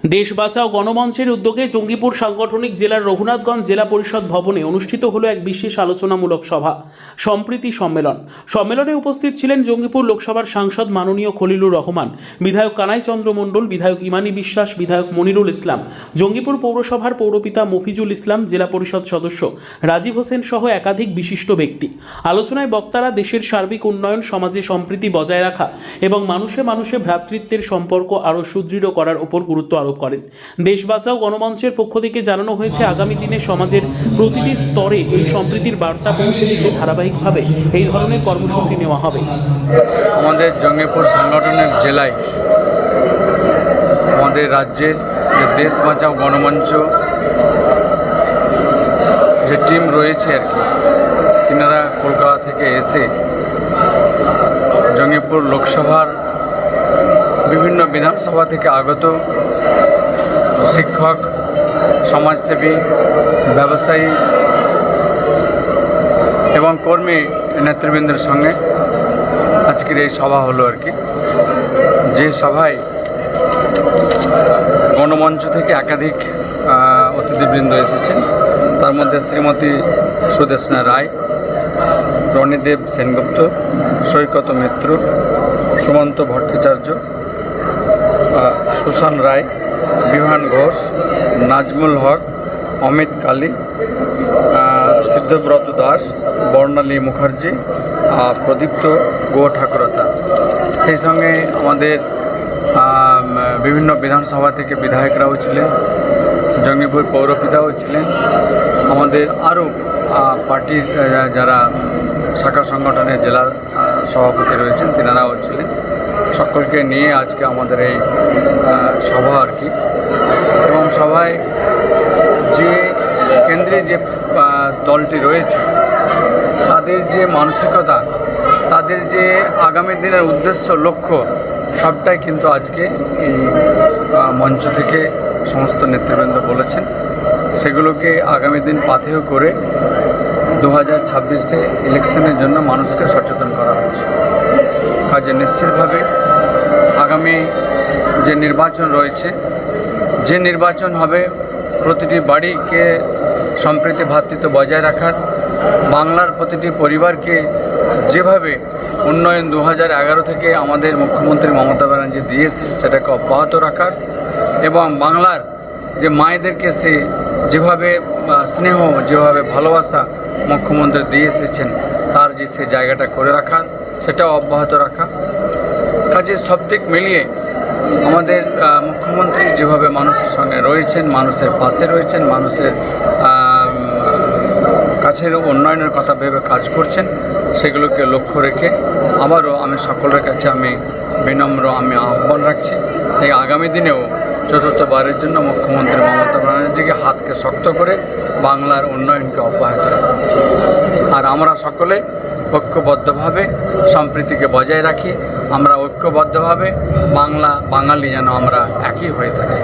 দেশ বাঁচাও গণমঞ্চের উদ্যোগে জঙ্গিপুর সাংগঠনিক জেলার রঘুনাথগঞ্জ জেলা পরিষদ ভবনে অনুষ্ঠিত হলো এক বিশেষ আলোচনামূলক সভা সম্প্রীতি সম্মেলন। সম্মেলনে উপস্থিত ছিলেন জঙ্গিপুর লোকসভার সাংসদ মাননীয় খলিলুর রহমান, বিধায়ক কানাই চন্দ্র মণ্ডল, বিধায়ক ইমানি বিশ্বাস, বিধায়ক মনিরুল ইসলাম, জঙ্গিপুর পৌরসভার পৌরপিতা মফিজুল ইসলাম, জেলা পরিষদ সদস্য রাজীব হোসেন সহ একাধিক বিশিষ্ট ব্যক্তি। আলোচনায় বক্তারা দেশের সার্বিক উন্নয়ন, সমাজে সম্প্রীতি বজায় রাখা এবং মানুষে মানুষে ভ্রাতৃত্বের সম্পর্ক আরও সুদৃঢ় করার উপর গুরুত্ব আরোপ করেন। দেশ বাঁচাও গণমঞ্চের পক্ষ থেকে জানানো হয়েছে, আগামী দিনে সমাজের প্রতিটি স্তরে এই সম্প্রীতির বার্তা পৌঁছে দিতে ধারাবাহিকভাবে এই ধরনের কর্মসূচি নেওয়া হবে। আমাদের জঙ্গিপুর সাংগঠনিক জেলায় আমাদের রাজ্যের যে দেশ বাঁচাও গণমঞ্চ যে টিম রয়েছে আর কি, তিনারা কলকাতা থেকে এসে জঙ্গিপুর লোকসভার বিভিন্ন বিধানসভা থেকে আগত শিক্ষক, সমাজসেবী, ব্যবসায়ী এবং কর্মী নেতৃবৃন্দের সঙ্গে আজকের এই সভা হলো আর কি। যে সভায় গণমঞ্চ থেকে একাধিক অতিথিবৃন্দ এসেছেন। তার মধ্যে শ্রীমতী সুদেশনা রায়, রণীদেব সেনগুপ্ত, সৈকত মিত্র, সুমন্ত ভট্টাচার্য, সুশান রায়, বিভান ঘোষ, নাজমুল হক, অমিত কালী, সিদ্ধব্রত দাস, বর্ণালী মুখার্জি, প্রদীপ্ত গো ঠাকুরতা। সেই সঙ্গে আমাদের বিভিন্ন বিধানসভা থেকে বিধায়করাও ছিলেন, জঙ্গিপুর পৌরপিতাও ছিলেন, আমাদের আরও পার্টির যারা শাখা সংগঠনের জেলা সভাপতি রয়েছেন তিনারাও ছিলেন। সকলকে নিয়ে আজকে আমাদের এই সভা আর কি। এবং সভায় যে কেন্দ্রে যে দলটি রয়েছে তাদের যে মানসিকতা, তাদের যে আগামী দিনের উদ্দেশ্য, লক্ষ্য সবটাই কিন্তু আজকে এই মঞ্চ থেকে সমস্ত নেতৃবৃন্দ বলেছেন। সেগুলোকে আগামী দিন পাথেয় করে 2026-এ ইলেকশনের জন্য মানুষকে সচেতন করা হচ্ছে। কাজে নিশ্চিতভাবে আগামী যে নির্বাচন রয়েছে, যে নির্বাচন হবে প্রতিটি বাড়িকে সম্প্রীতি ভ্রাতৃত্ব বজায় রাখার, বাংলার প্রতিটি পরিবারকে যেভাবে উন্নয়ন 2011 থেকে আমাদের মুখ্যমন্ত্রী মমতা ব্যানার্জি দিয়ে এসেছে সেটাকে অব্যাহত রাখার, এবং বাংলার যে মায়েদেরকে সে যেভাবে স্নেহ, যেভাবে ভালোবাসা মুখ্যমন্ত্রী দিয়ে এসেছেন তার যে সে জায়গাটা করে রাখার, সেটাও অব্যাহত রাখা। কাজে সব দিক মিলিয়ে আমাদের মুখ্যমন্ত্রী যেভাবে মানুষের সঙ্গে রয়েছেন, মানুষের পাশে রয়েছেন, মানুষের কাছের উন্নয়নের কথা ভেবে কাজ করছেন, সেগুলোকে লক্ষ্য রেখে আবারও আমি সকলের কাছে বিনম্র আহ্বান রাখছি এই আগামী দিনেও চতুর্থবারের জন্য মুখ্যমন্ত্রী মমতা ব্যানার্জিকে হাতকে শক্ত করে বাংলার উন্নয়নকে অব্যাহত রাখা। আর আমরা সকলে ঐক্যবদ্ধভাবে সম্প্রীতিকে বজায় রাখি। আমরা ঐক্যবদ্ধভাবে বাংলা বাঙালি যেন আমরা একই হয়ে থাকি।